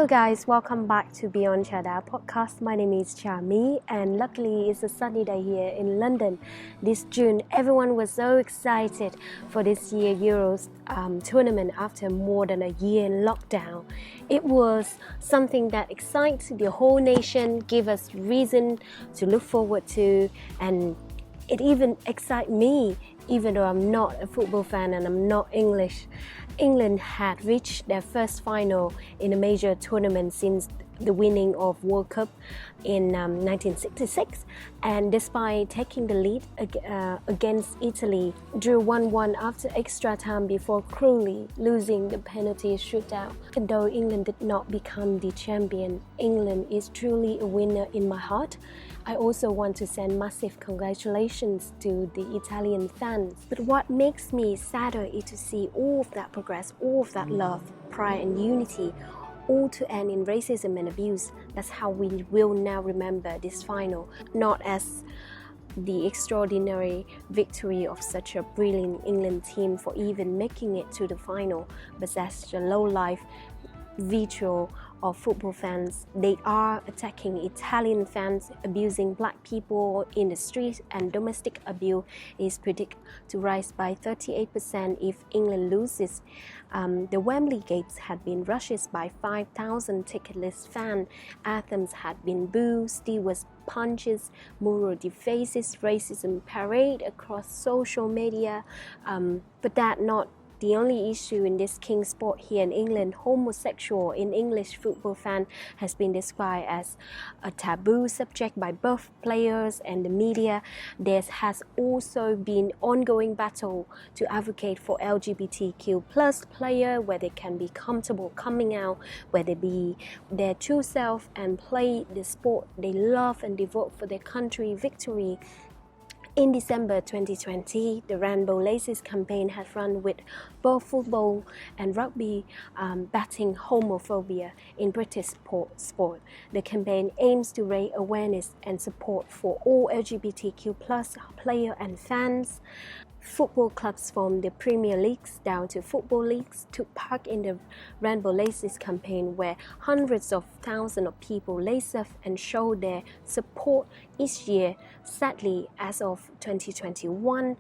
Hello guys, welcome back to Beyond Chada podcast. My name is Chami and luckily it's a sunny day here in London. This June, everyone was so excited for this year Euros tournament after more than a year in lockdown. It was something that excites the whole nation, gave us reason to look forward to, and it even excites me, even though I'm not a football fan and I'm not English. England had reached their first final in a major tournament since the winning of World Cup in 1966, and despite taking the lead against Italy, drew 1-1 after extra time before cruelly losing the penalty shootout. Even though England did not become the champion, England is truly a winner in my heart. I also want to send massive congratulations to the Italian fans. But what makes me sadder is to see all of that progress, all of that love, pride and unity, all to end in racism and abuse. That's how we will now remember this final, not as the extraordinary victory of such a brilliant England team for even making it to the final, but as the low-life vitriol of football fans. They are attacking Italian fans, abusing black people in the streets, and domestic abuse is predicted to rise by 38% if England loses. The Wembley gates had been rushed by 5,000 ticketless fans. Anthems had been booed, stewards punches, mural defaces, racism parade across social media. But that not the only issue in this king sport here in England. Homosexual in English football fan has been described as a taboo subject by both players and the media. There has also been ongoing battle to advocate for LGBTQ plus player where they can be comfortable coming out, where they be their true self and play the sport they love and devote for their country victory. In December 2020, the Rainbow Laces campaign has run with both football and rugby battling homophobia in British sport. The campaign aims to raise awareness and support for all LGBTQ plus players and fans. Football clubs from the Premier Leagues down to football leagues took part in the Rainbow Laces campaign, where hundreds of thousands of people lace up and show their support each year. Sadly, as of 2021,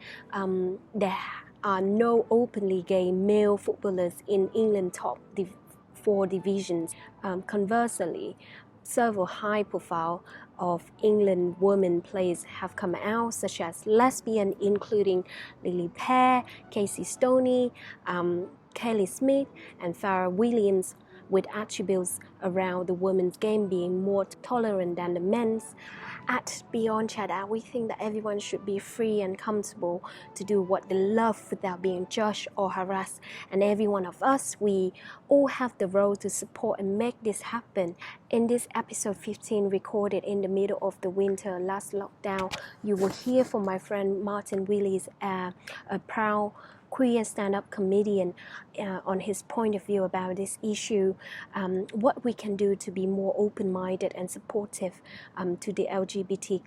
there are no openly gay male footballers in England's top four divisions. Conversely, several high-profile of England women players have come out, such as lesbian, including Lily Pear, Casey Stoney, Kelly Smith, and Farrah Williams, with attributes around the women's game being more tolerant than the men's. At Beyond Chada, we think that everyone should be free and comfortable to do what they love without being judged or harassed. And every one of us, we all have the role to support and make this happen. In this episode 15, recorded in the middle of the winter last lockdown, you will hear from my friend Martin Willis, a proud queer stand-up comedian, on his point of view about this issue, what we can do to be more open-minded and supportive to the LGBT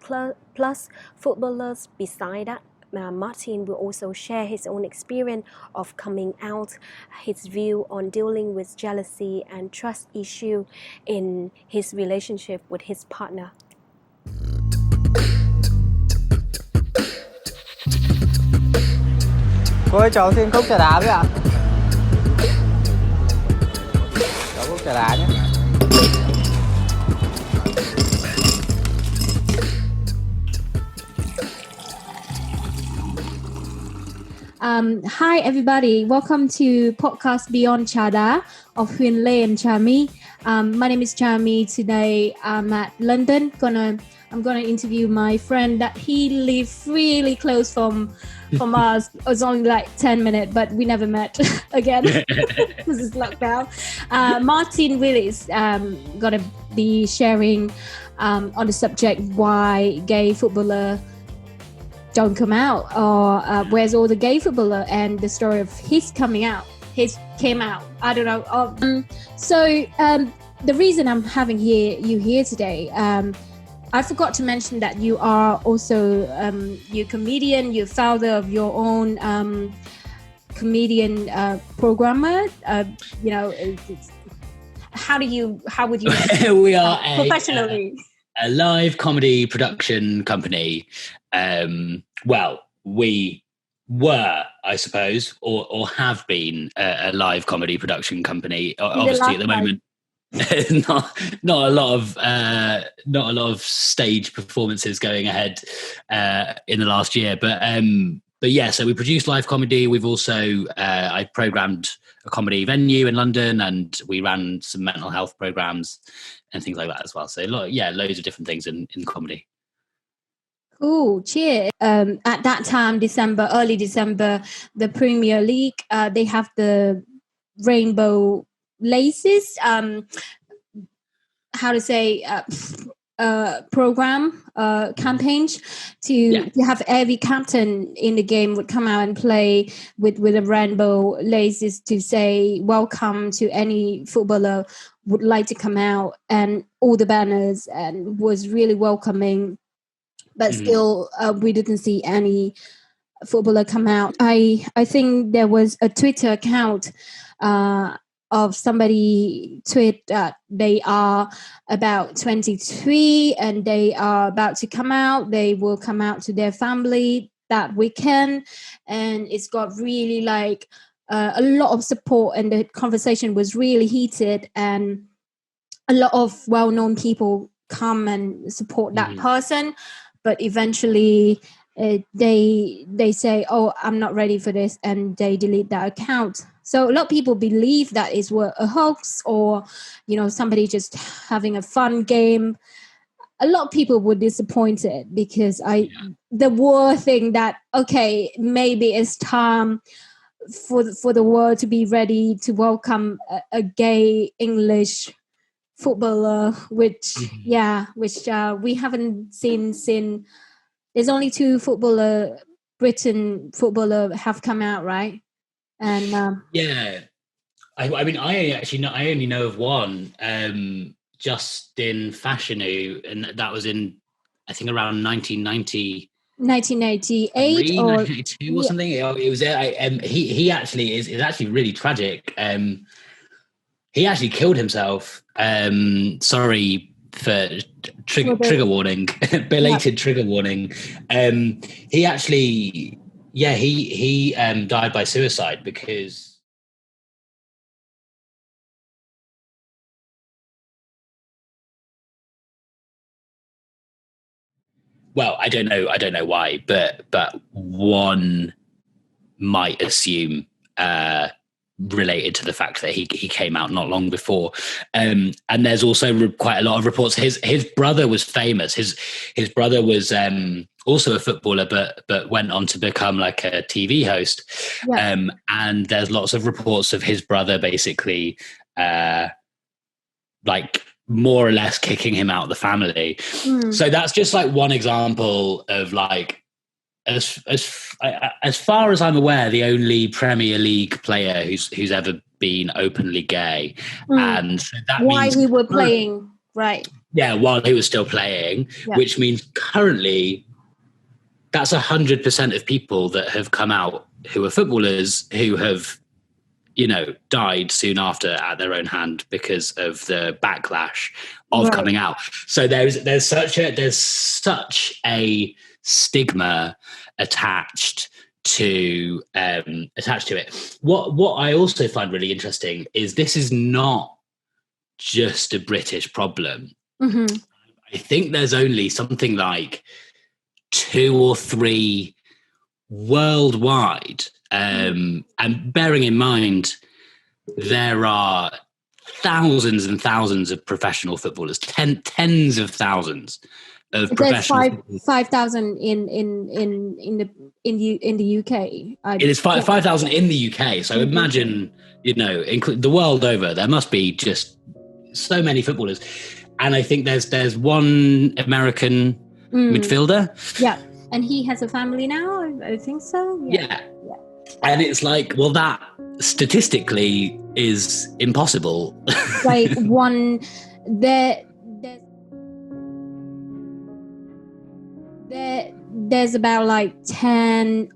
plus footballers. Beside that, Martin will also share his own experience of coming out, his view on dealing with jealousy and trust issue in his relationship with his partner. Cô ơi, cháu xin cốc trà đá với ạ. Cháu cốc trà đá nhé. Hi everybody, welcome to podcast Beyond Chada of Huyên Lê and Chami. My name is Chami. Today I'm at London. I'm gonna interview my friend that he lives really close from us. It's only like 10 minutes, but we never met again because it's lockdown. Martin Willis gonna be sharing on the subject why gay footballer don't come out, or where's all the gay footballer, and the story of his coming out. His came out. I don't know. So the reason I'm having you here today, I forgot to mention that you are also you're a comedian. You're founder of your own comedian programmer. how would you we are professionally a live comedy production company. Well, we were, I suppose, or have been a live comedy production company. Obviously, at the moment, not a lot of stage performances going ahead in the last year. But yeah, so we produce live comedy. We've also I programmed a comedy venue in London, and we ran some mental health programs and things like that as well. So loads of different things in comedy. Cool, cheers. At that time, early December, the Premier League, they have the rainbow laces. Program campaigns to have every captain in the game would come out and play with a rainbow laces to say welcome to any footballer would like to come out, and all the banners, and was really welcoming. But still, we didn't see any footballer come out. I think there was a Twitter account of somebody tweet that they are about 23 and they are about to come out. They will come out to their family that weekend, and it's got really like a lot of support, and the conversation was really heated, and a lot of well-known people come and support that person. But eventually they say, oh, I'm not ready for this, and they delete that account. So a lot of people believe that is a hoax, or somebody just having a fun game. A lot of people were disappointed because the world think that, okay, maybe it's time for the world to be ready to welcome a gay English footballer, which we haven't seen since. There's only 2 Britain footballer have come out, right? And I mean, I only know of one, Justin Fashanu, and that was in, I think, around 1988 1988 or 1992 or something. It was he actually is actually really tragic. He actually killed himself. Sorry for trigger warning, belated trigger warning. He actually, he died by suicide because. Well, I don't know why, but one might assume related to the fact that he came out not long before, and there's also quite a lot of reports. His brother was famous. His brother was also a footballer, but went on to become like a TV host. And there's lots of reports of his brother basically like more or less kicking him out of the family. So that's just like one example of like, as far as I'm aware, the only Premier League player who's ever been openly gay. And so that means he was playing, right? Yeah, while he was still playing, which means currently that's 100% of people that have come out who are footballers who have, died soon after at their own hand because of the backlash of coming out. So there's such a stigma attached to it. What I also find really interesting is this is not just a British problem. I think there's only something like 2 or 3 worldwide. And bearing in mind, there are thousands and thousands of professional footballers, tens of thousands of professional. 5,000 in the UK. It is 5,000 in the UK. So imagine, the world over, there must be just so many footballers. And I think there's one American midfielder. Yeah. And he has a family now, I think so. Yeah. And it's like, well, that statistically is impossible. Like there's about like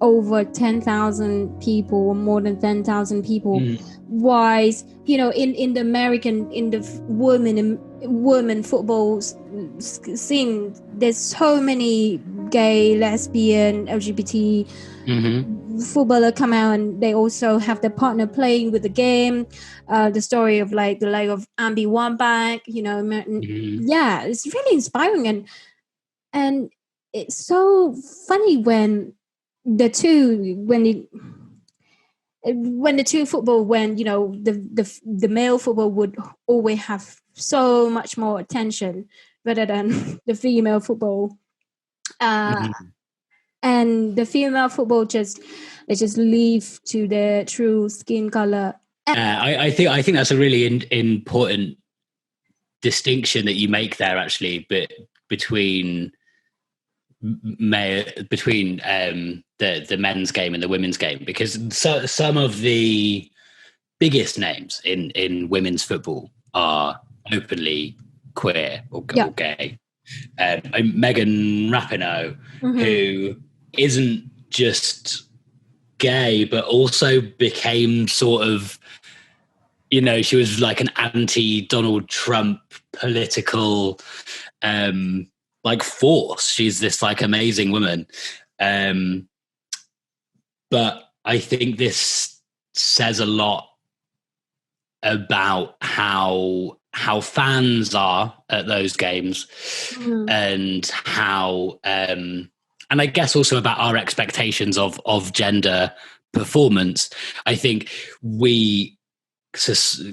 over 10,000 people, or more than 10,000 people wise, in the American, in the women football scene, there's so many gay, lesbian, LGBT footballer come out, and they also have their partner playing with the game. The story of like the life of Ambi Wambach, yeah, it's really inspiring, and it's so funny when the two football, when the male football would always have so much more attention rather than the female football, and the female football just leave to their true skin color. I think that's a really important distinction that you make there, actually, but between the men's game and the women's game, because some of the biggest names in women's football are openly queer or gay. Megan Rapinoe, who isn't just gay but also became sort of, she was like an anti-Donald Trump political like force. She's this like amazing woman, but I think this says a lot about how fans are at those games, and how and I guess also about our expectations of gender performance. I think we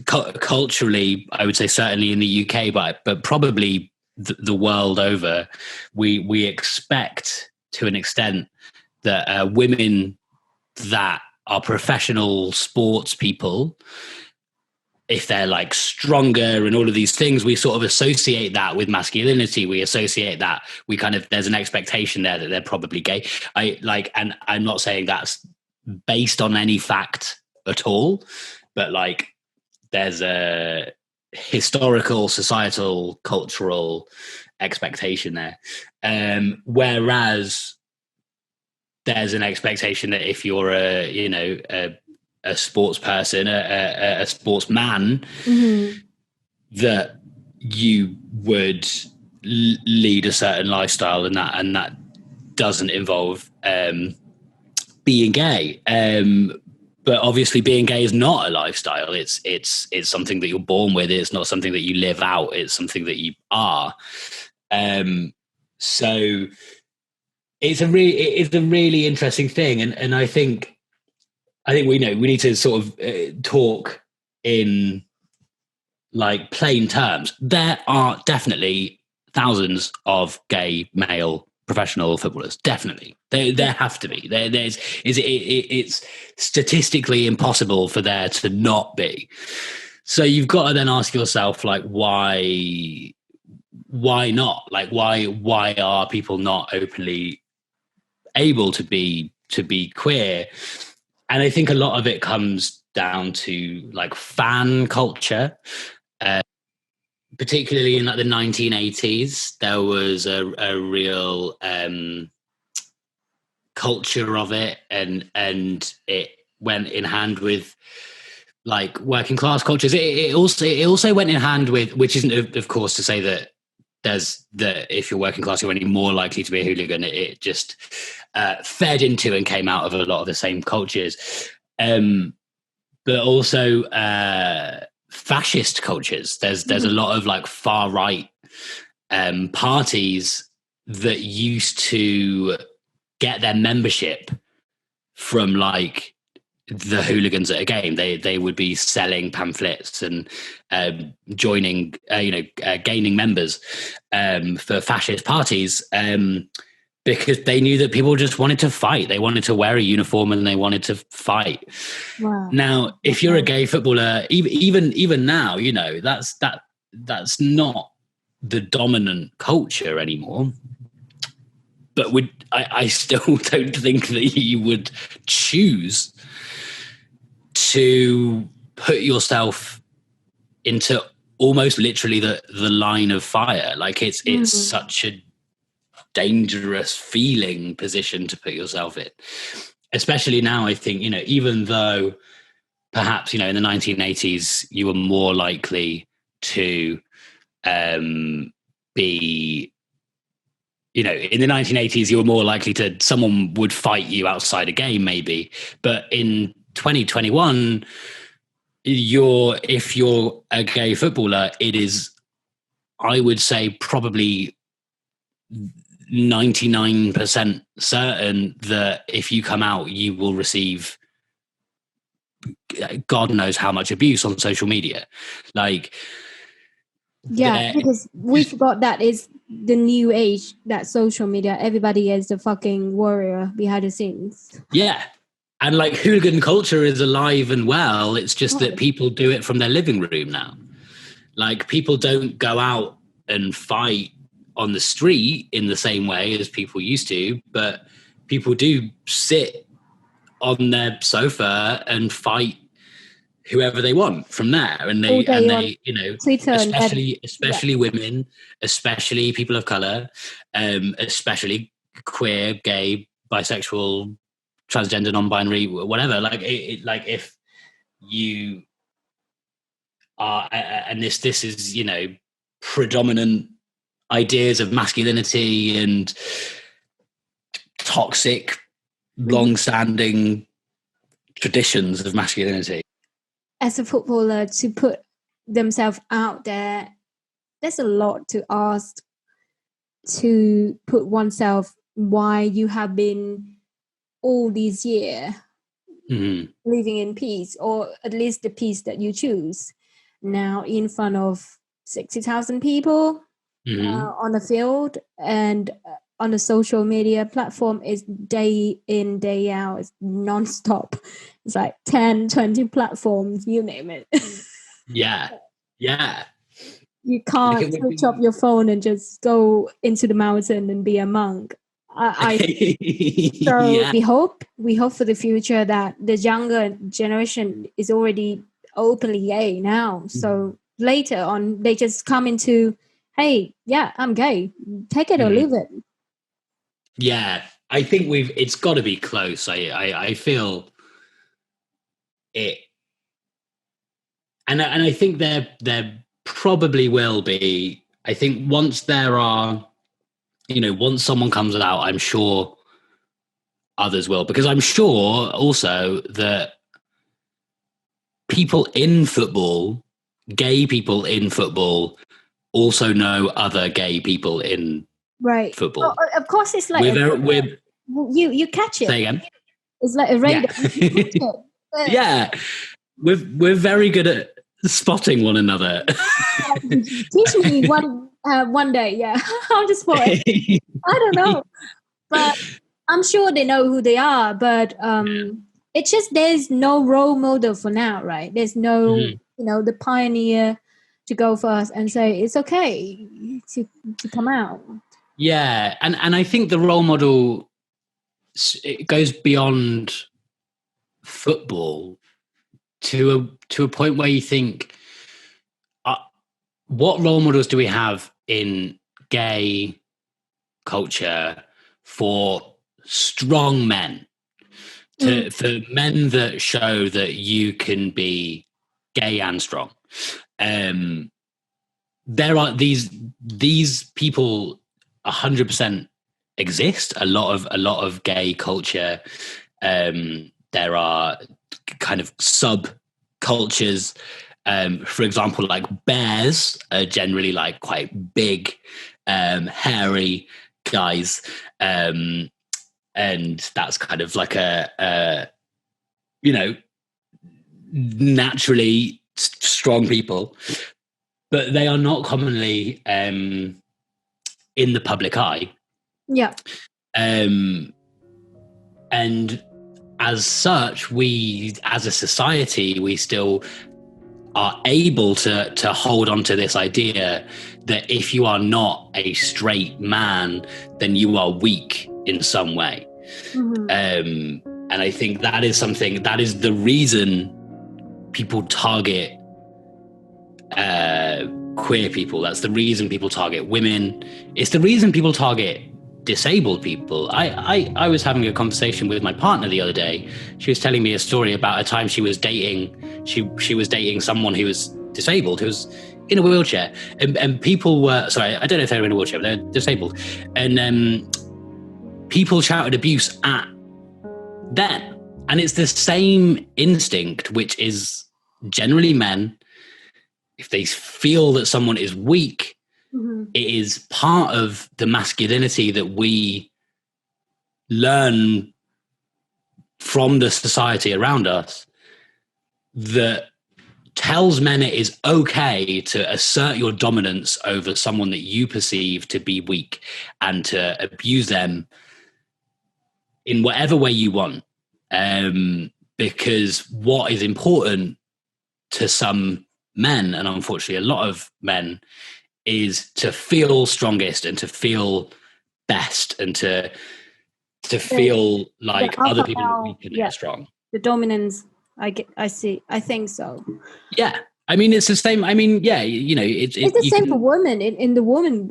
culturally, I would say certainly in the UK, but probably the world over, we expect to an extent that women that are professional sports people, if they're like stronger and all of these things, we sort of associate that with masculinity. We associate that there's an expectation there that they're probably gay. And I'm not saying that's based on any fact at all, but like there's a historical, societal, cultural expectation there. Whereas there's an expectation that if you're a sports person, a sportsman, that you would lead a certain lifestyle, and that doesn't involve being gay. But obviously, being gay is not a lifestyle. It's something that you're born with. It's not something that you live out. It's something that you are. So it's a really interesting thing, and I think we need to sort of talk in like plain terms. There are definitely thousands of gay male professional footballers. Definitely, there have to be. It's statistically impossible for there to not be. So you've got to then ask yourself, like, why not? Like, why are people not openly able to be queer? And I think a lot of it comes down to like fan culture, particularly in like the 1980s. There was a real culture of it, and it went in hand with like working class cultures. It also went in hand with, which isn't of course to say that if you're working class you're any more likely to be a hooligan. It just fed into and came out of a lot of the same cultures, but also fascist cultures. There's a lot of like far right parties that used to get their membership from like the hooligans at a game. They would be selling pamphlets and joining, gaining members for fascist parties, because they knew that people just wanted to fight. They wanted to wear a uniform and they wanted to fight. Wow. Now, if you're a gay footballer, even now, that's not the dominant culture anymore. But I still don't think that you would choose to put yourself into almost literally the line of fire. Like it's such a dangerous feeling position to put yourself in, especially now. I think, even though perhaps, in the 1980s, you were more likely to be, in the 1980s, you were more likely to, someone would fight you outside a game, maybe. But in 2021, if you're a gay footballer, it is, I would say, probably 99% certain that if you come out, you will receive God knows how much abuse on social media. Because we forgot that is the new age, that social media, everybody is the fucking warrior behind the scenes. Yeah. And hooligan culture is alive and well. It's just that people do it from their living room now. People don't go out and fight on the street in the same way as people used to, but people do sit on their sofa and fight whoever they want from there. And they Twitter, especially women, especially people of color, especially queer, gay, bisexual, transgender, non-binary, whatever. If you are, and this is, predominant ideas of masculinity and toxic, long-standing traditions of masculinity. As a footballer, to put themselves out there, there's a lot to ask, to put oneself why you have been all these years living in peace, or at least the peace that you choose. Now in front of 60,000 people on the field, and on the social media platform is day in, day out. It's non-stop. It's 10, 20 platforms, you name it. Yeah. You can't switch off your phone and just go into the mountain and be a monk. We hope for the future that the younger generation is already openly gay now. So later on, they just come into, hey, yeah, I'm gay. Take it or leave it. Yeah, I think it's got to be close. I feel it, and I think there probably will be. I think once once someone comes out, I'm sure others will, because I'm sure also that people in football, gay people in football, also know other gay people in football. Oh, of course, it's you catch it. Say again. It's like a radar. Yeah, we're very good at spotting one another. Teach me one day. Yeah, I'll just spot it. I don't know, but I'm sure they know who they are. But it's just there's no role model for now, right? There's no the pioneer to go first and say it's okay to come out. Yeah, and I think the role model, it goes beyond football to a point where you think, what role models do we have in gay culture for strong men, for men that show that you can be gay and strong? There are these people 100% exist. A lot of gay culture. There are kind of subcultures. For example, bears are generally quite big, hairy guys, and that's kind of a naturally strong people, but they are not commonly in the public eye. Yeah. And as such, we as a society, we still are able to hold on to this idea that if you are not a straight man, then you are weak in some way. And I think that is the reason people target queer people. That's the reason people target women. It's the reason people target disabled people. I was having a conversation with my partner the other day. She was telling me a story about a time she was dating. She was dating someone who was disabled, who was in a wheelchair, and people were, sorry, I don't know if they were in a wheelchair, but they're disabled, and people shouted abuse at them. And it's the same instinct, which is generally men. If they feel that someone is weak, it is part of the masculinity that we learn from the society around us that tells men it is okay to assert your dominance over someone that you perceive to be weak and to abuse them in whatever way you want. Because what is important to some men, and unfortunately a lot of men, is to feel strongest and to feel best and to feel like other people are weak and they're strong. The dominance, I see. I think so. Yeah. I mean, it's the same. I mean, yeah, you know, it's the same for women in the woman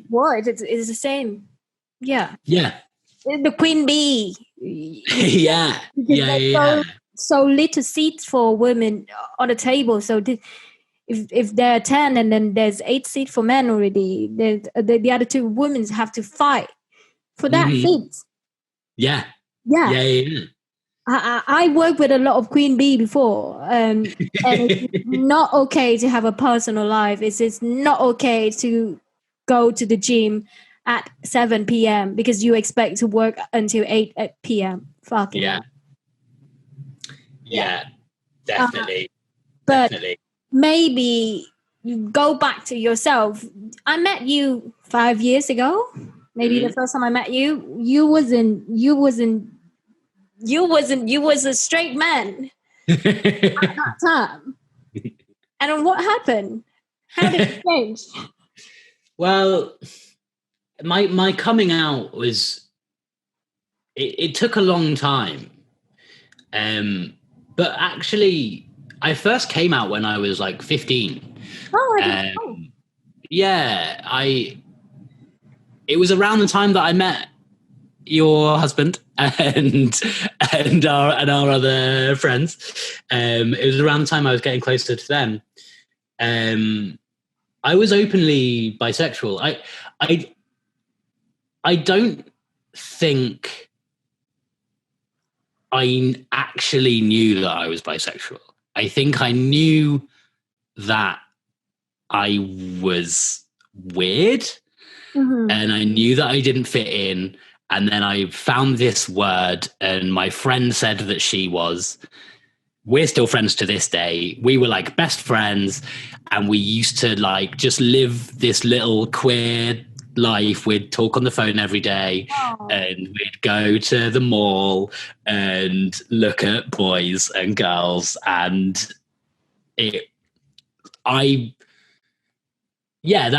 world. It's the same. Yeah. Yeah. The queen bee. Yeah. So little seats for women on the table. So if there are 10 and then there's 8 seats for men already, the other 2 women have to fight for that seat. Yeah. I worked with a lot of queen bee before, and it's not okay to have a personal life. It's not okay to go to the gym at 7 p.m. because you expect to work until 8 p.m. Fucking hell. Yeah, definitely. But maybe you go back to yourself. I met you 5 years ago. Maybe the first time I met you, you was a straight man at that time. And what happened? How did it change? Well, my coming out was, it took a long time. But actually, I first came out when I was like 15. Oh, I didn't know. Yeah, it was around the time that I met your husband and our other friends. It was around the time I was getting closer to them. I was openly bisexual. I don't think I actually knew that I was bisexual. I think I knew that I was weird, and I knew that I didn't fit in. And then I found this word, and my friend said that she was. We're still friends to this day. We were like best friends, and we used to like just live this little queer life. We'd talk on the phone every day, and we'd go to the mall and look at boys and girls, and that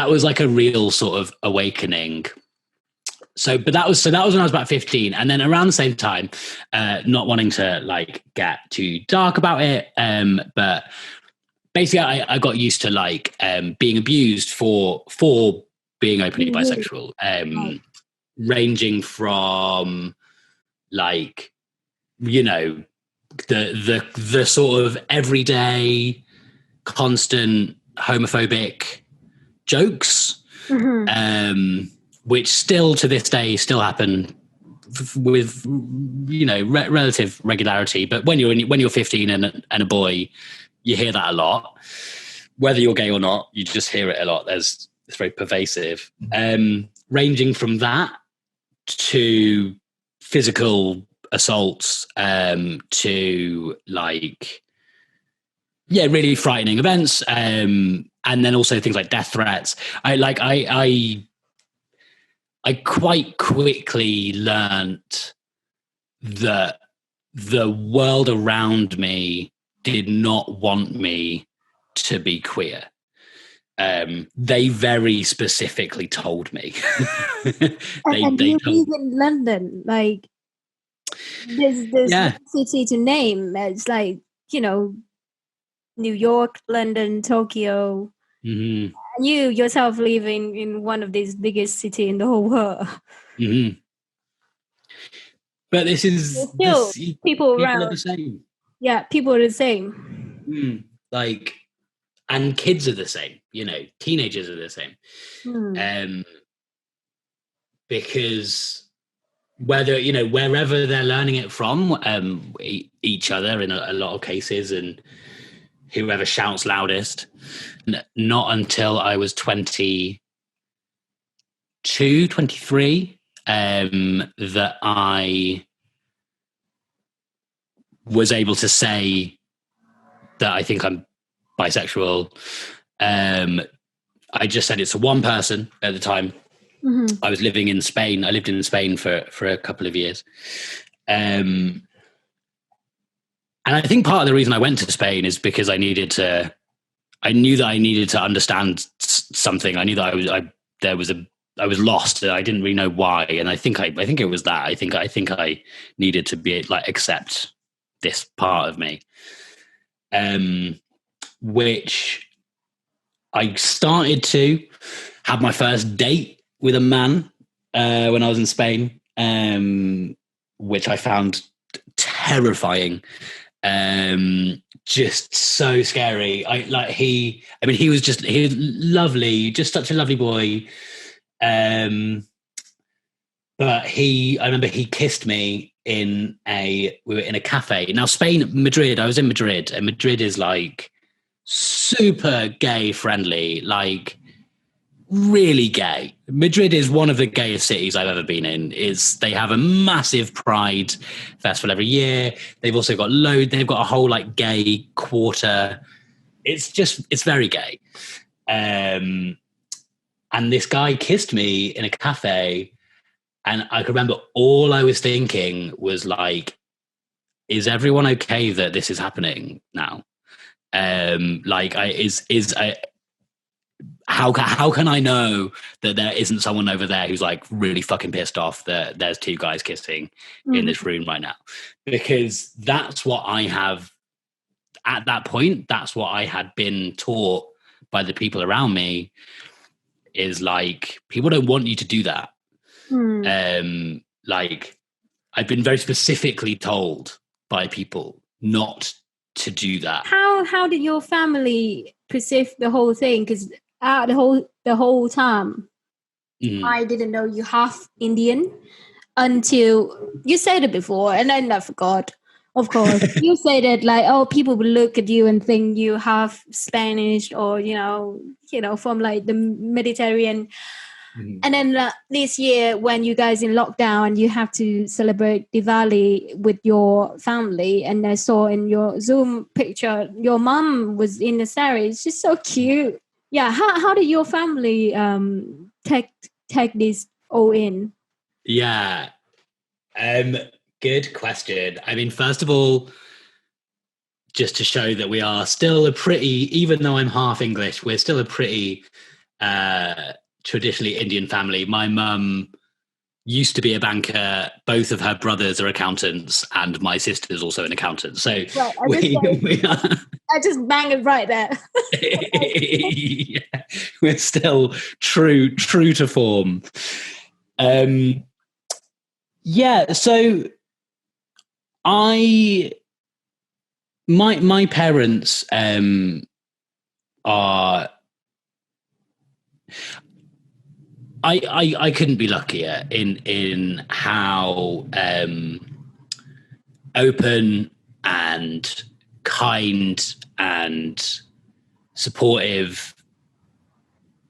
was like a real sort of awakening. But that was when I was about 15, and then around the same time, not wanting to like get too dark about it, but basically I got used to like being abused for being openly bisexual, ranging from like, you know, the sort of everyday constant homophobic jokes, which still to this day still happen with, you know, relative regularity. But when you're 15 and a boy, you hear that a lot. Whether you're gay or not, you just hear it a lot. It's very pervasive. Ranging from that to physical assaults, to like, really frightening events, and then also things like death threats. I quite quickly learnt that the world around me did not want me to be queer. They very specifically told me. And you live in London, like there's no city to name. It's like, you know, New York, London, Tokyo. You you yourself live in one of these biggest city in the whole world. Mm-hmm. But this is still people around. Are the same. Yeah, people are the same. Like, and kids are the same. You know, teenagers are the same. Because whether, you know, wherever they're learning it from, each other in a lot of cases, and whoever shouts loudest. Not until I was 22, 23, that I was able to say that I think I'm bisexual. I just said it to one person at the time. I was living in Spain. I lived in Spain for a couple of years. And I think part of the reason I went to Spain is because I knew that I needed to understand something. I knew that I was lost. I didn't really know why. And I think it was that. I think I needed to be like, accept this part of me. Which I started to have my first date with a man when I was in Spain, which I found terrifying. Just so scary. He was lovely, just such a lovely boy. But I remember he kissed me we were in a cafe. Now Madrid, I was in Madrid, and Madrid is like super gay friendly, like really gay. Madrid is one of the gayest cities I've ever been in. They have a massive pride festival every year. They've also got they've got a whole like gay quarter. It's very gay. And this guy kissed me in a cafe, and I can remember all I was thinking was like, is everyone okay that this is happening now? How can I know that there isn't someone over there who's like really fucking pissed off that there's two guys kissing in this room right now? Because that's what I have at that point. That's what I had been taught by the people around me, is like, people don't want you to do that. Like, I've been very specifically told by people not to do that. How did your family perceive the whole thing? Because the whole time, I didn't know you half Indian until you said it before, and then I forgot. Of course, you said it like, oh, people will look at you and think you half Spanish, or you know, from like the Mediterranean. And then this year, when you guys in lockdown and you have to celebrate Diwali with your family, and I saw in your Zoom picture, your mom was in the saree. It's just so cute. Yeah, how did your family take this all in? Yeah, good question. I mean, first of all, just to show that we are still even though I'm half English, we're still a pretty traditionally Indian family. My mum used to be a banker. Both of her brothers are accountants, and my sister's also an accountant. So right, I just bang it right there. Yeah, we're still true to form. Yeah, so my parents are. I couldn't be luckier in how open and kind and supportive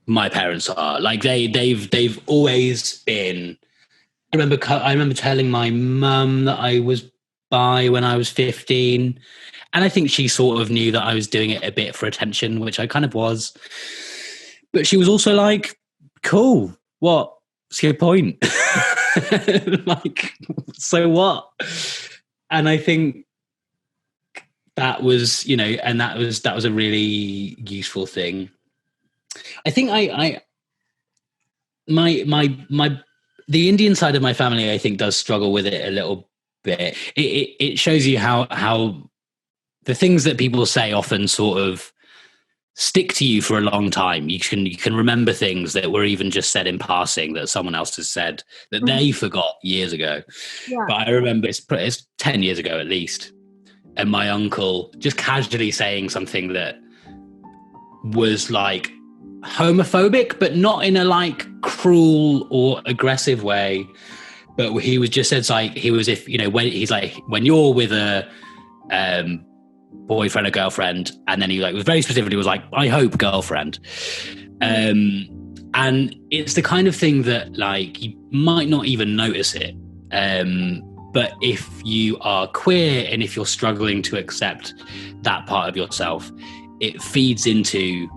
my parents are. Like they've always been. I remember telling my mum that I was bi when I was 15, and I think she sort of knew that I was doing it a bit for attention, which I kind of was. But she was also like, "Cool, what's your point?" Like, so what? And I think that was, and that was a really useful thing. I think the Indian side of my family, I think, does struggle with it a little bit. It shows you how the things that people say often sort of stick to you for a long time. You can remember things that were even just said in passing that someone else has said that they forgot years ago. Yeah. But I remember it's 10 years ago at least, and my uncle just casually saying something that was like homophobic, but not in a like cruel or aggressive way. But he was just said like he was if you know when he's like when you're with a boyfriend or girlfriend, and then he like was very specifically was like I hope girlfriend, and it's the kind of thing that like you might not even notice it, but if you are queer and if you're struggling to accept that part of yourself, it feeds into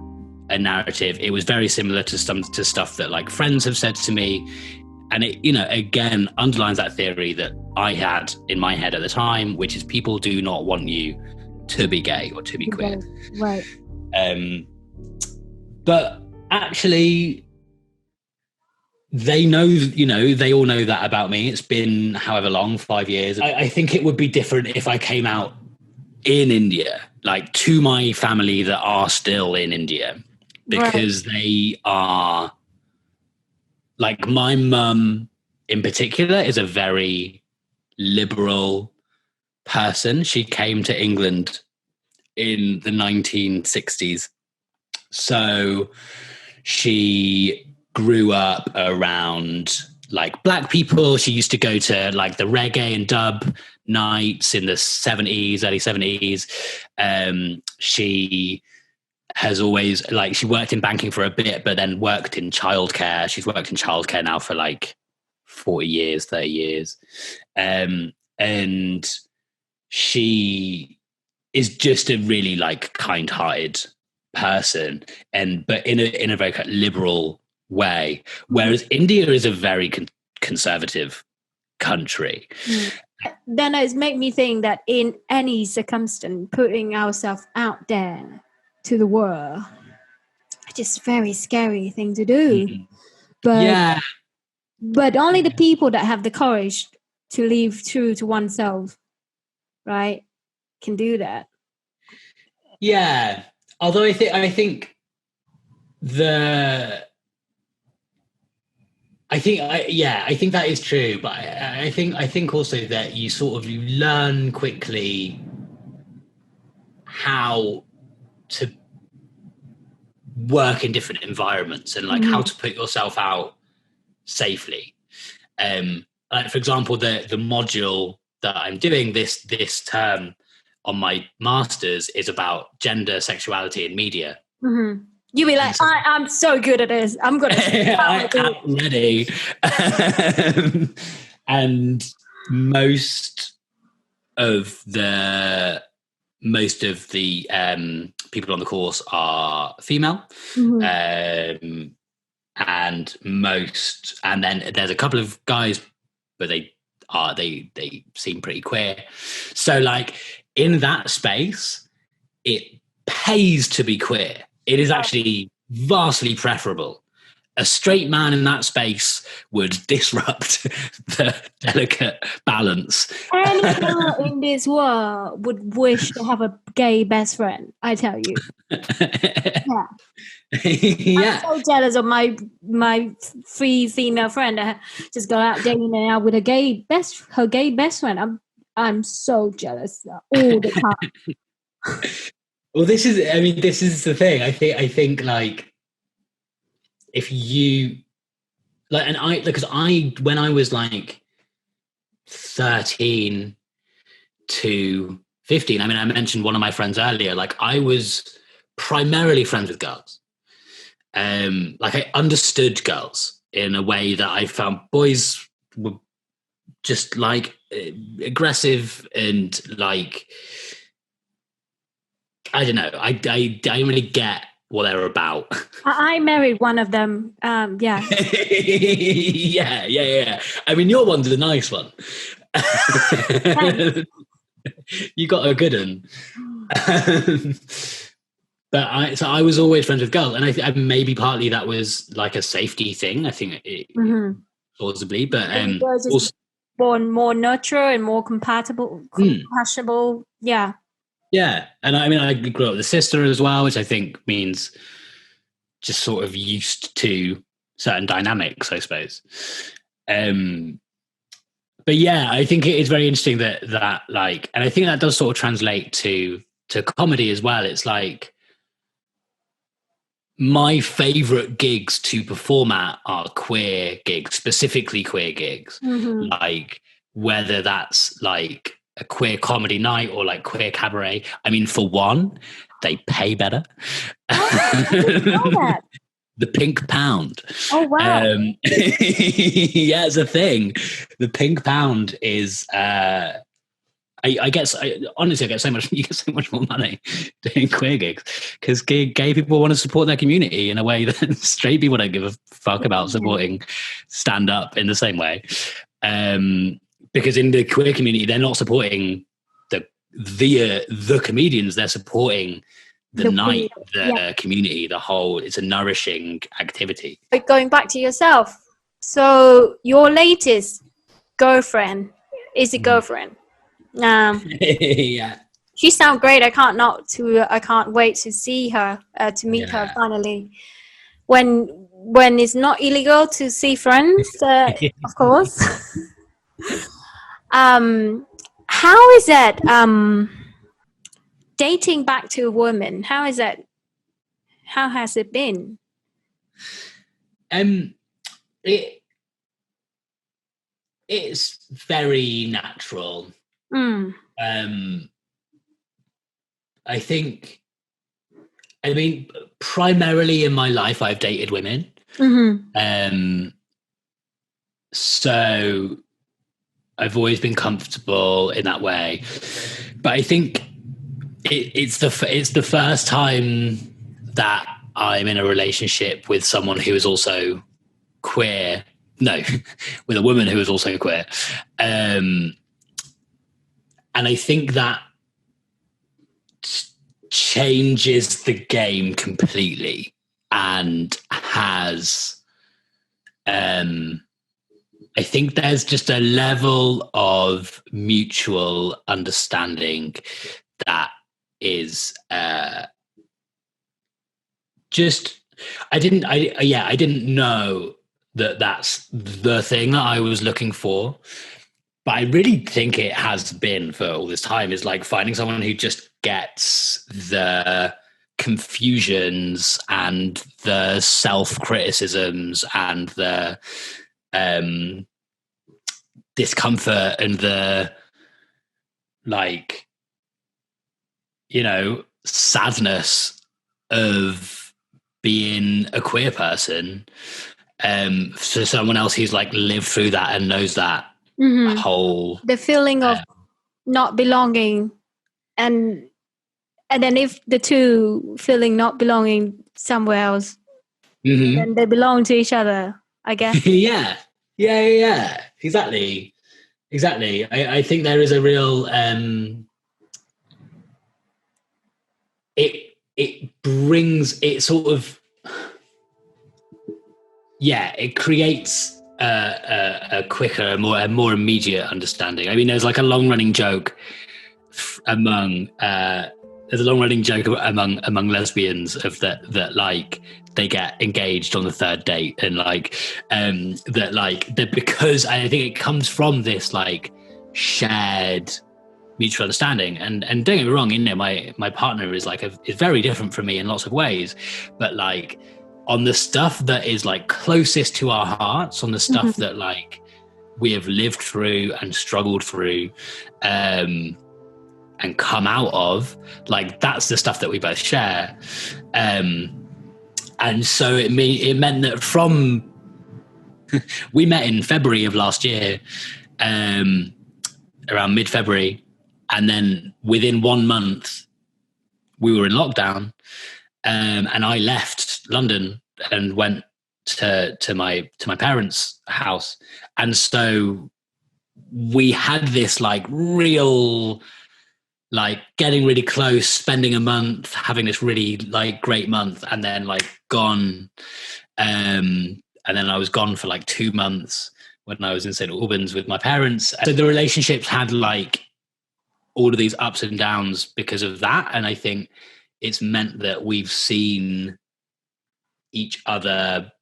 a narrative. It was very similar to stuff that like friends have said to me, and it, you know, again underlines that theory that I had in my head at the time, which is people do not want you to be gay or to be queer. Right. But actually they know, you know, they all know that about me. It's been however long, 5 years. I think it would be different if I came out in India, like to my family that are still in India, because they are like, my mum in particular is a very liberal person. She came to England in the 1960s. So she grew up around like black people. She used to go to like the reggae and dub nights in the 70s, early 70s. She has always like, she worked in banking for a bit, but then worked in childcare. She's worked in childcare now for like 40 years, 30 years. And she is just a really like kind-hearted person, but in a very liberal way, whereas India is a very conservative country. Then it's made me think that in any circumstance, putting ourselves out there to the world, it's just a very scary thing to do. But only the people that have the courage to live true to oneself, right, can do that. Yeah. Although I think that is true. But I think also that you learn quickly how to work in different environments and like how to put yourself out safely. Like for example, the module that I'm doing this term on my master's is about gender, sexuality, and media. Mm-hmm. You be like, I'm so good at this. I'm gonna. I'm ready. And most of the people on the course are female, and then there's a couple of guys, but they seem pretty queer. So like in that space, it pays to be queer. It is actually vastly preferable. A straight man in that space would disrupt the delicate balance. Anyone in this world would wish to have a gay best friend, I tell you. Yeah. Yeah. I'm so jealous of my free female friend that just go out dating out with her gay best friend. I'm so jealous all the time. Well, this is the thing. I think like if you like, and when I was like 13 to 15, I mean, I mentioned one of my friends earlier, like I was primarily friends with girls. Like I understood girls in a way that I found boys were just like aggressive and like, I don't know. I don't really get what they're about. I married one of them. Yeah. yeah. I mean, your one's a nice one. You got a good one. But I was always friends with girls, and I maybe partly that was like a safety thing. I think plausibly, but also born more nurture and more compatible. Yeah. Yeah. And I mean, I grew up with a sister as well, which I think means just sort of used to certain dynamics, I suppose. But yeah, I think it is very interesting that like, and I think that does sort of translate to comedy as well. It's like my favorite gigs to perform at are queer gigs, specifically queer gigs, like whether that's like a queer comedy night or like queer cabaret. I mean, for one, they pay better. I didn't know that. The pink pound. Oh wow! Yeah, it's a thing. The pink pound is. I guess honestly, I get so much. You get so much more money doing queer gigs because gay people want to support their community in a way that straight people don't give a fuck about supporting stand up in the same way. Because in the queer community, they're not supporting the comedians; they're supporting the night, the community, the whole. It's a nourishing activity. But going back to yourself, so your latest girlfriend is a girlfriend. Yeah, she sounds great. I can't wait to see her, to meet her finally. When it's not illegal to see friends, of course. How is that? Dating back to a woman, how is that? How has it been? It's very natural. I think, I mean, primarily in my life, I've dated women. So I've always been comfortable in that way. But I think it's the first time that I'm in a relationship with someone who is also queer. No, with a woman who is also queer. And I think that changes the game completely and has, I think there's just a level of mutual understanding that is just, I didn't know that that's the thing that I was looking for. But I really think it has been for all this time is like finding someone who just gets the confusions and the self-criticisms and the discomfort and the, like, you know, sadness of being a queer person. So someone else who's like lived through that and knows that whole, the feeling of not belonging, and then if the two feeling not belonging somewhere else, then they belong to each other, I guess. yeah, exactly. I think there is a real it brings it sort of, it creates a quicker, a more immediate understanding. I mean, there's like a long running joke among lesbians of that like they get engaged on the third date and like that because I think it comes from this like shared mutual understanding, and don't get me wrong, you know, my partner is like is very different from me in lots of ways, but like on the stuff that is like closest to our hearts, on the stuff that like we have lived through and struggled through and come out of, like that's the stuff that we both share. And so it meant that from we met in February of last year, around mid-February, and then within 1 month we were in lockdown. And I left London and went to my parents' house, and so we had this like real, like getting really close, spending a month, having this really like great month, and then like gone. And then I was gone for like 2 months when I was in St. Albans with my parents. So the relationships had like all of these ups and downs because of that. And I think it's meant that we've seen each other,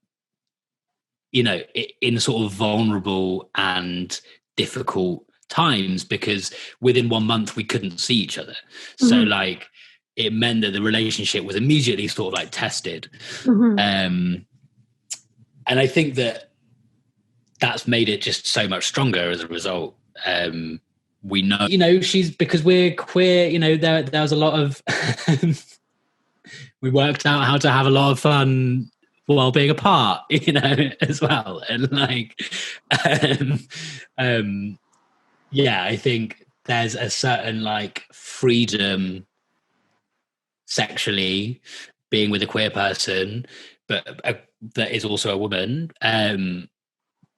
you know, in sort of vulnerable and difficult times, because within 1 month we couldn't see each other. So like it meant that the relationship was immediately sort of like tested. And I think that that's made it just so much stronger as a result. We know, you know, because we're queer, you know, there was a lot of we worked out how to have a lot of fun while being apart, you know, as well. And like yeah, I think there's a certain like freedom sexually being with a queer person, but that is also a woman,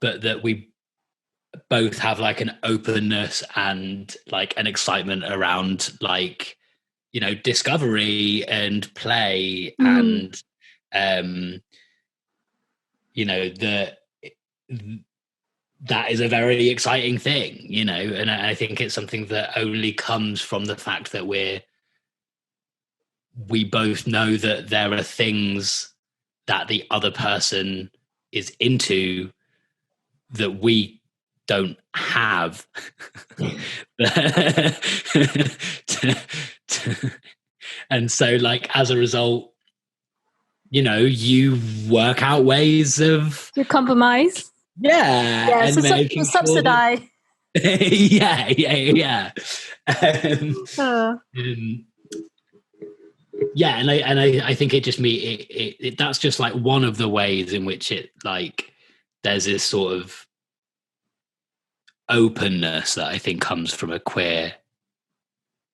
but that we both have like an openness and like an excitement around like, you know, discovery and play and you know, that is a very exciting thing, you know. And I think it's something that only comes from the fact that we both know that there are things that the other person is into that we don't have. And so like as a result, you know, you work out ways of You compromise. Yeah, and so subsidize. Yeah. Yeah, and I think it just that's just like one of the ways in which it like there's this sort of openness that I think comes from a queer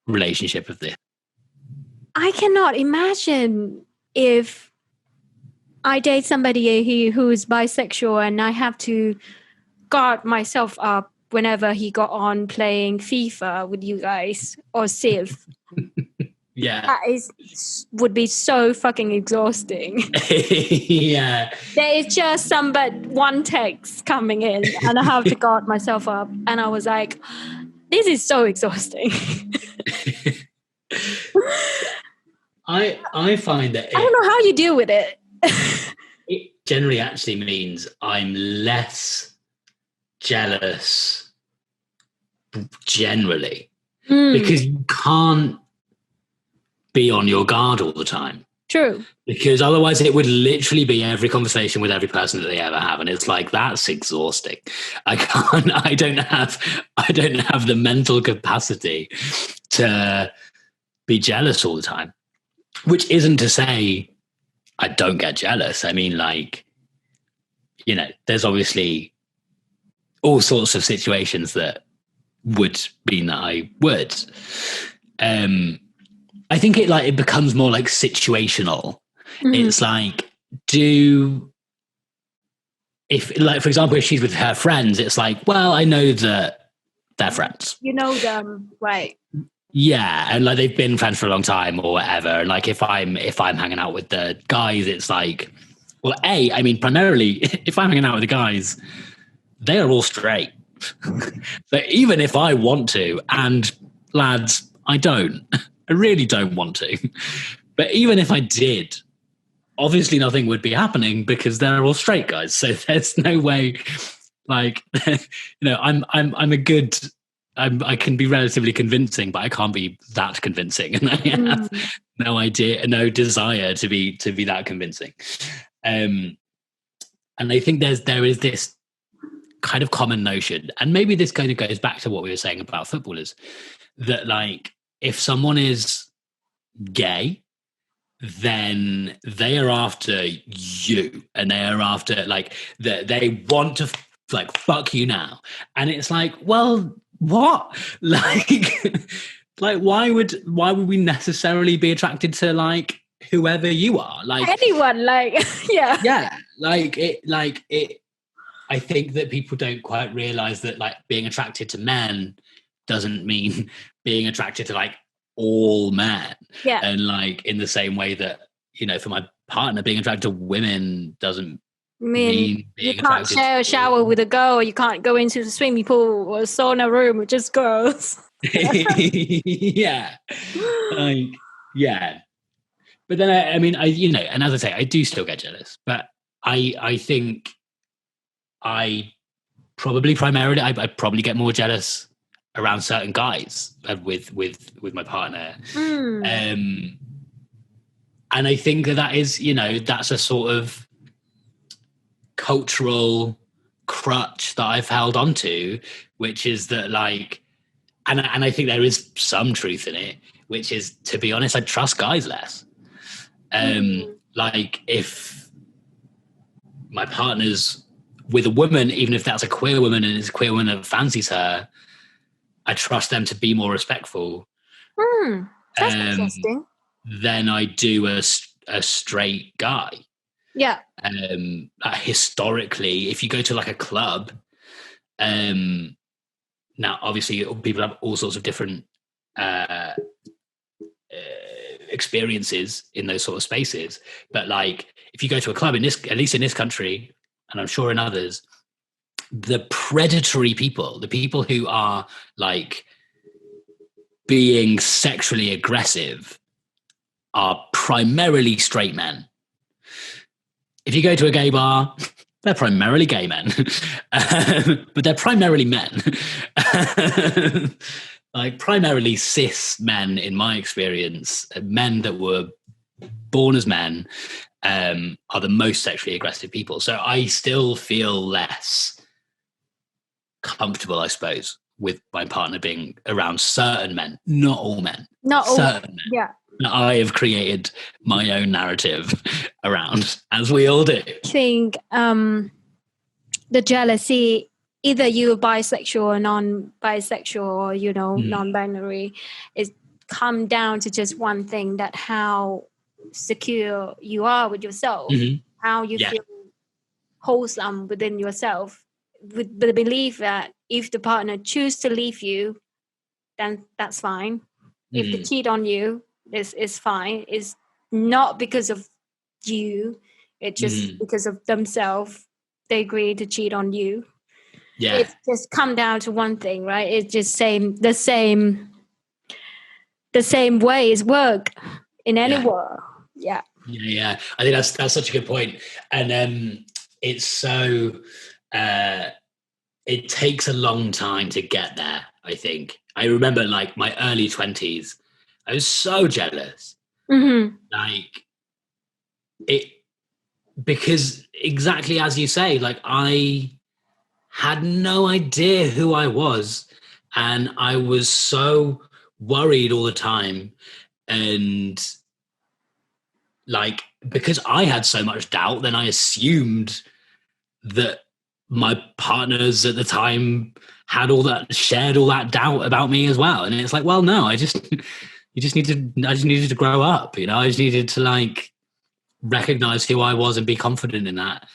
relationship of this. I cannot imagine if I date somebody who is bisexual and I have to guard myself up whenever he got on playing FIFA with you guys or Civ. Yeah. That would be so fucking exhausting. Yeah. There is just one text coming in and I have to guard myself up. And I was like, this is so exhausting. I find that I don't know how you deal with it. It generally actually means I'm less jealous generally because you can't be on your guard all the time. True. Because otherwise it would literally be every conversation with every person that they ever have. And it's like, that's exhausting. I don't have the mental capacity to be jealous all the time, which isn't to say I don't get jealous. I mean, like, you know, there's obviously all sorts of situations that would mean that I would. I think it becomes more like situational. It's like, if for example, if she's with her friends, it's like, well, I know that they're friends. You know them, right? Yeah, and like they've been friends for a long time or whatever. And like if I'm hanging out with the guys, it's like, well, I mean, primarily if I'm hanging out with the guys, they are all straight. So even if I want to, and lads, I don't. I really don't want to. But even if I did, obviously nothing would be happening because they're all straight guys. So there's no way, like, you know, I can be relatively convincing, but I can't be that convincing. And I have no idea, no desire to be that convincing. And I think there is this kind of common notion, and maybe this kind of goes back to what we were saying about footballers, that like, if someone is gay, then they are after you, and they are after like they want to like fuck you now. And it's like, well, what? Like why would we necessarily be attracted to like whoever you are? Like anyone, like yeah, like it. I think that people don't quite realize that like being attracted to men doesn't mean being attracted to like all men. Yeah. And like in the same way that, you know, for my partner, being attracted to women doesn't I mean, being you can't attracted share a shower with a girl. You can't go into the swimming pool or sauna room with just girls. yeah, like, yeah. But then I mean, and as I say, I do still get jealous, but I think I probably primarily I probably get more jealous around certain guys with my partner. And I think that is, that's a sort of cultural crutch that I've held onto, which is that, like, and I think there is some truth in it, which is, to be honest, I trust guys less. Like, if my partner's with a woman, even if that's a queer woman and it's a queer woman that fancies her, I trust them to be more respectful. That's interesting. Than I do a straight guy. Yeah. Historically, if you go to like a club, now obviously people have all sorts of different experiences in those sort of spaces, but like if you go to a club at least in this country, and I'm sure in others, the predatory people, the people who are like being sexually aggressive, are primarily straight men. If you go to a gay bar, they're primarily gay men, but they're primarily men. Like, primarily cis men, in my experience, men that were born as men, are the most sexually aggressive people. So I still feel less comfortable, I suppose, with my partner being around certain men, not all men. Not all. Certain men. Yeah. I have created my own narrative around, as we all do. I think the jealousy, either you're bisexual or non-bisexual, or non-binary, is come down to just one thing: that how secure you are with yourself, how you feel wholesome within yourself, with the belief that if the partner chooses to leave you, then that's fine. If they cheat on you, it's fine. It's not because of you, it's just because of themselves. They agree to cheat on you. Yeah. It's just come down to one thing, right? It's just the same ways work in any world. Yeah. Yeah. I think that's such a good point. And it's so it takes a long time to get there, I think. I remember, like, my early 20s, I was so jealous. Like, because exactly as you say, like, I had no idea who I was, and I was so worried all the time. And, like, because I had so much doubt, then I assumed that my partners at the time shared all that doubt about me as well. And it's like, well, no, I just needed to grow up, I just needed to, like, recognize who I was and be confident in that.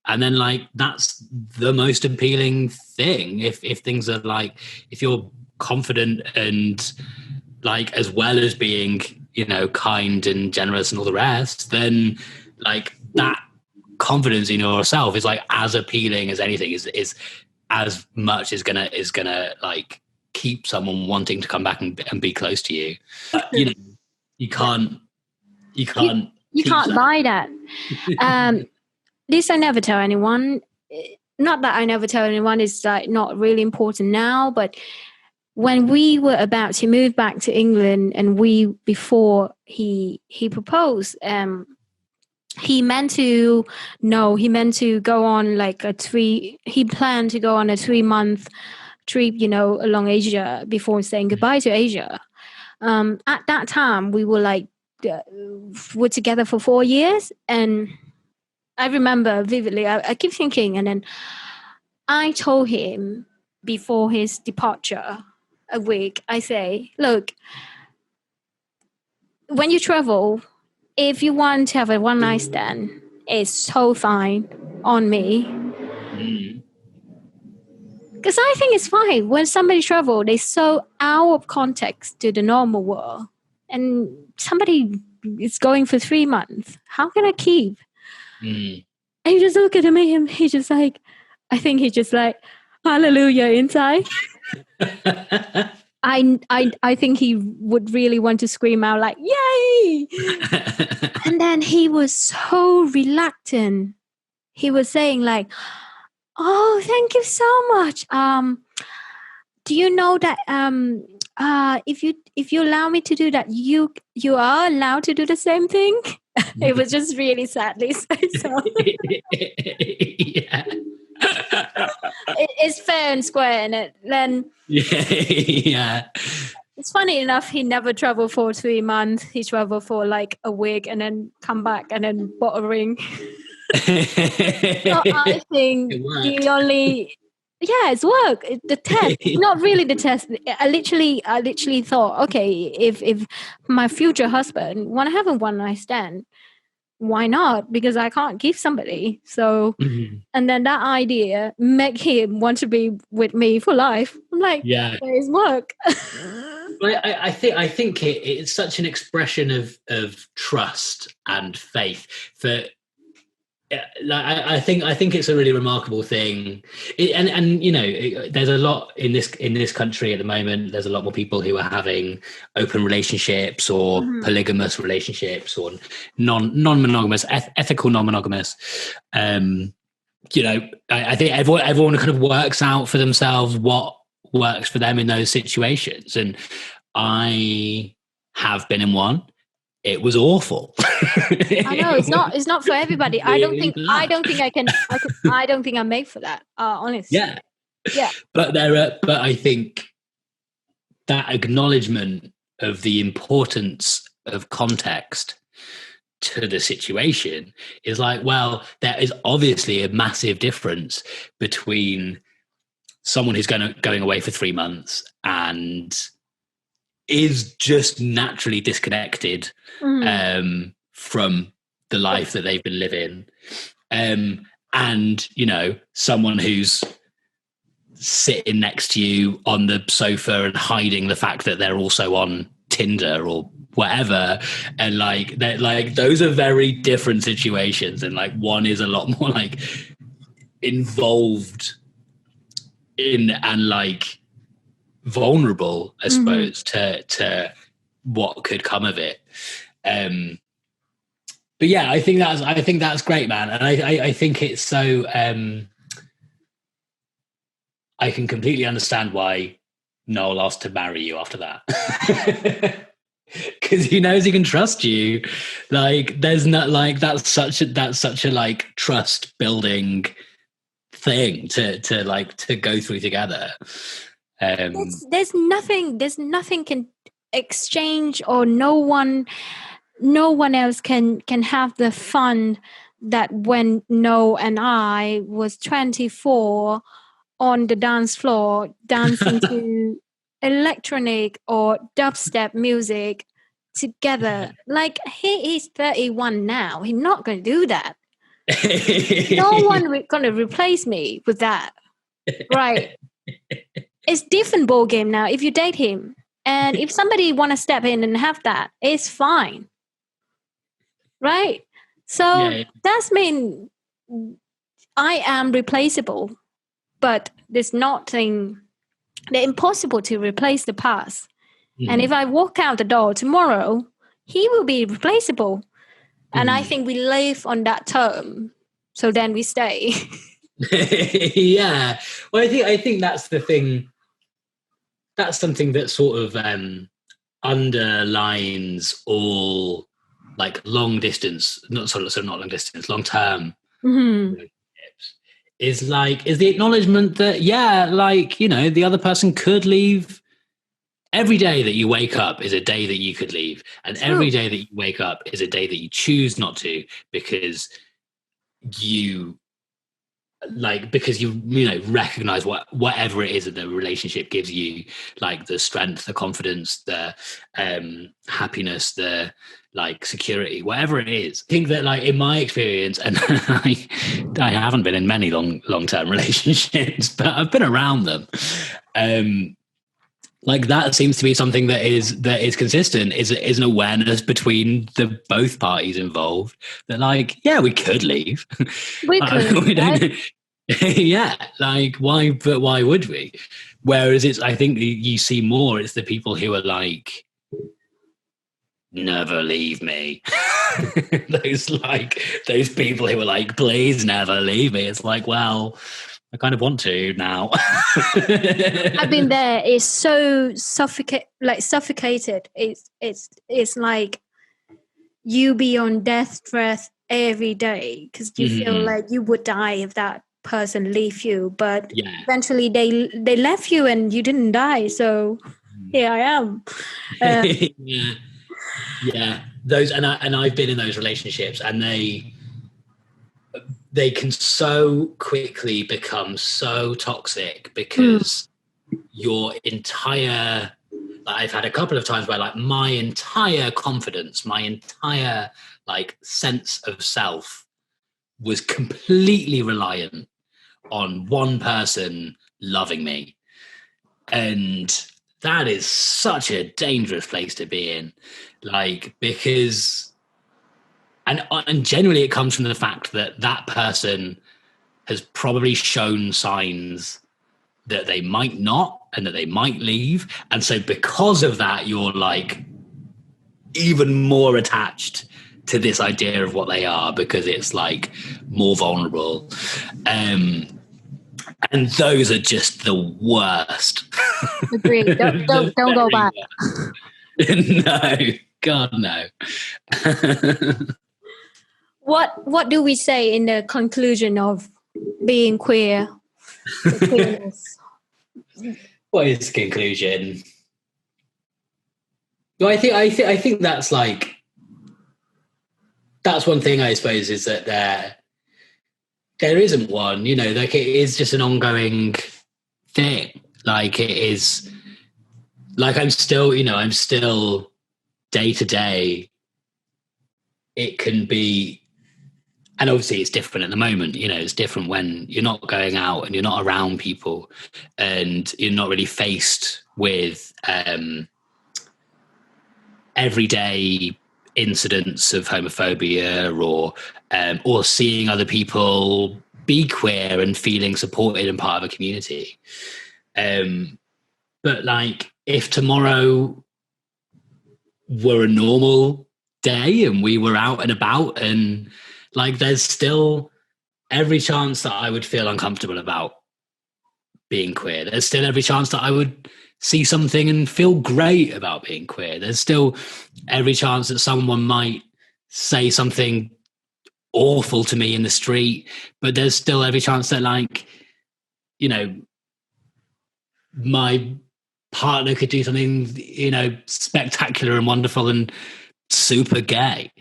And then, like, that's the most appealing thing. If things are like, if you're confident and, like, as well as being, kind and generous and all the rest, then, like, that confidence in yourself is, like, as appealing as anything, is as much is gonna like keep someone wanting to come back and be close to you. You can't buy that. This I never tell anyone. Not that I never tell anyone, it's, like, not really important now, but when we were about to move back to England, and before he proposed, he meant to go on, like, he planned to go on a 3-month trip, along Asia before saying goodbye to Asia. At that time, we were, like, we're together for 4 years, and I remember vividly, I keep thinking, and then I told him before his departure a week, I say, look, when you travel, if you want to have a one night stand, it's so fine on me. Because I think it's fine when somebody travel, they're so out of context to the normal world. And somebody is going for 3 months. How can I keep? And And he just looked at me and he just like, I think he just like, hallelujah inside. I think he would really want to scream out like, yay! And then he was so reluctant. He was saying like, oh, thank you so much. Do you know that if you allow me to do that, you are allowed to do the same thing? It was just really sadly so. Yeah. It's fair and square, and then Yeah. it's funny enough. He never traveled for 3 months. He traveled for like a week, and then come back, and then bought a ring. So I think the only it's work. The test, not really the test. I literally thought, okay, if my future husband want to have a one night stand, why not? Because I can't give somebody. So, and then that idea make him want to be with me for life. I'm like, there's work. I think it's such an expression of trust and faith for. I think it's a really remarkable thing, and you know, there's a lot in this country at the moment. There's a lot more people who are having open relationships or polygamous relationships or non-monogamous, ethical non-monogamous. You know, I think everyone kind of works out for themselves what works for them in those situations, and I have been in one. It was awful. I know it's not for everybody. I don't think I'm made for that. Honestly. Yeah. But I think that acknowledgement of the importance of context to the situation is like, well, there is obviously a massive difference between someone who's going away for 3 months and is just naturally disconnected from the life that they've been living, and you know, someone who's sitting next to you on the sofa and hiding the fact that they're also on Tinder or whatever, and like those are very different situations, and like one is a lot more like involved in and like vulnerable, I suppose, to what could come of it. But yeah, I think that's great, man, and I think it's so. I can completely understand why Noel asked to marry you after that, because he knows he can trust you. Like, there's not like that's such a like trust building thing to go through together. There's nothing can exchange, or no one else can have the fun that when Noel and I was 24 on the dance floor dancing to electronic or dubstep music together. Like, he is 31 now. He's not going to do that. No one going to replace me with that, right? It's different ball game now if you date him. And if somebody want to step in and have that, it's fine. Right? So that's mean I am replaceable, but there's nothing, they're impossible to replace the past. And if I walk out the door tomorrow, he will be replaceable. And I think we live on that term. So then we stay. Yeah. Well, I think that's the thing. That's something that sort of underlines all like long distance, not long distance, long term relationships. Is the acknowledgement that like, you know, the other person could leave. Every day that you wake up is a day that you could leave, and every day that you wake up is a day that you choose not to, because you recognize whatever it is that the relationship gives you, like the strength, the confidence, the happiness, the like security, whatever it is. I think that, like, in my experience, and I haven't been in many long-term relationships, but I've been around them. like that seems to be something that is consistent, is an awareness between the both parties involved that like, yeah, we could leave. We could, we don't, right? yeah, like why would we? Whereas I think you see more, it's the people who are like, never leave me. those people who are like, please never leave me. It's like, well, I kind of want to now. I've been there. It's so suffocated. It's like you be on death threat every day because you feel like you would die if that person leave you. But eventually they left you and you didn't die. So here I am. Yeah. Those and I've been in those relationships, and they can so quickly become so toxic because your entire, like, I've had a couple of times where like my entire confidence, my entire like sense of self was completely reliant on one person loving me. And that is such a dangerous place to be in, like, because and generally it comes from the fact that that person has probably shown signs that they might not and that they might leave. And so because of that, you're like even more attached to this idea of what they are because it's like more vulnerable. And those are just the worst. Agreed. Don't go back. No, God, no. What do we say in the conclusion of being queer? What is the conclusion? Well, I think that's like, that's one thing I suppose, is that there isn't one, you know, like it is just an ongoing thing. Like it is, like I'm still day to day. It can be, and obviously it's different at the moment, you know, it's different when you're not going out and you're not around people and you're not really faced with everyday incidents of homophobia or seeing other people be queer and feeling supported and part of a community. But like, if tomorrow were a normal day and we were out and about, and like, there's still every chance that I would feel uncomfortable about being queer. There's still every chance that I would see something and feel great about being queer. There's still every chance that someone might say something awful to me in the street, but there's still every chance that, like, you know, my partner could do something, you know, spectacular and wonderful and super gay.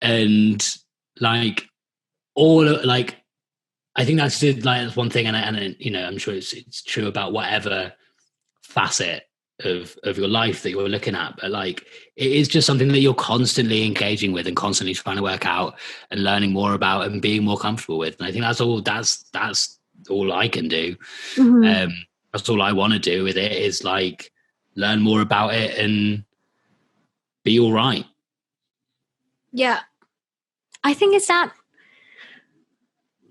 And like, I think that's one thing, and you know, I'm sure it's true about whatever facet of your life that you're looking at, but like, it is just something that you're constantly engaging with and constantly trying to work out and learning more about and being more comfortable with. And I think that's all I can do. That's all I want to do with it, is like learn more about it and be all right. Yeah, I think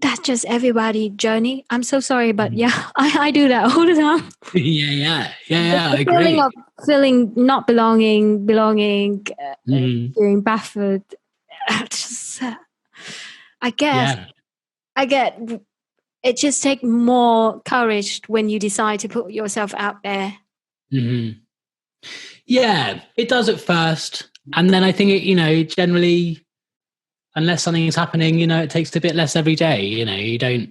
that's just everybody's journey. I'm so sorry, but yeah, I do that all the time. Yeah. I agree. Feeling of feeling not belonging, being baffled. I get it. Just takes more courage when you decide to put yourself out there. Yeah, it does at first, and then I think it, you know, generally, unless something is happening, you know, it takes a bit less every day. You know, I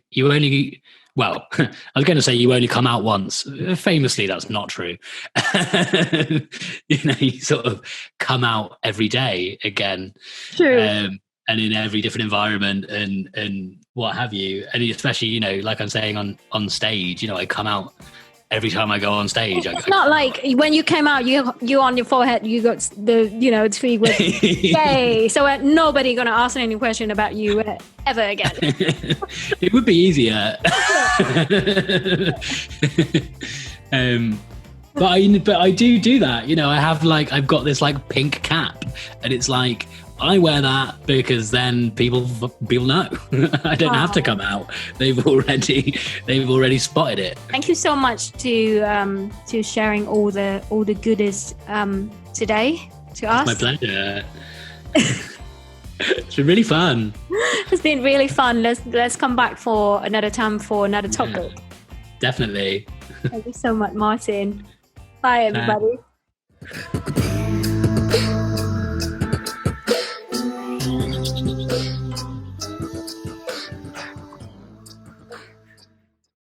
was going to say you only come out once. Famously, that's not true. You know, you sort of come out every day again. True. And in every different environment and what have you. And especially, you know, like I'm saying on stage, you know, I come out every time I go on stage. It's not like when you came out, you on your forehead, you got the, you know, tree with yay. So nobody gonna ask any question about you ever again. It would be easier. but I do that. You know, I've got this like pink cap, and it's like I wear that because then people know. I don't have to come out. They've already spotted it. Thank you so much to sharing all the goodies today to us. It's my pleasure. It's been really fun. It's been really fun. Let's come back for another time for another topic. Yeah, definitely. Thank you so much, Martin. Bye, everybody.